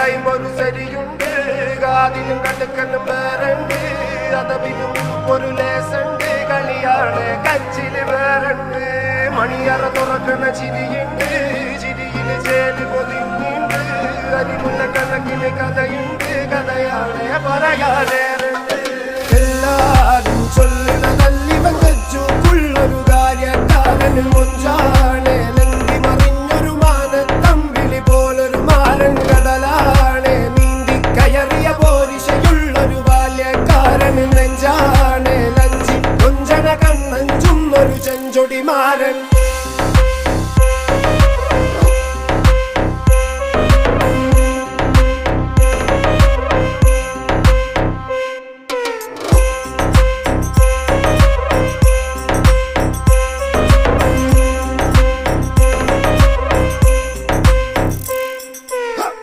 കൈയും ഒരു ശരിയുണ്ട്, കാതിനും കടുക്കനും വേറുണ്ട്, അതവിനും ഒരു ലേസുണ്ട്, കളിയാണ് കച്ചില് വേറുണ്ട്. മണിയറ തുറക്കുന്ന ചിരിയുണ്ട്, ചിരിയില് ചേല് പൊതിഞ്ഞുണ്ട്, അരിമുല്ല കണക്കിന് കഥയുണ്ട്, കഥയാണ് പറയാനേറുണ്ട്. എല്ലാരും ചൊല്ലണ തല്ലിവൻ വെച്ചുള്ളൊരു കാര്യക്കാരന് മുഞ്ചാ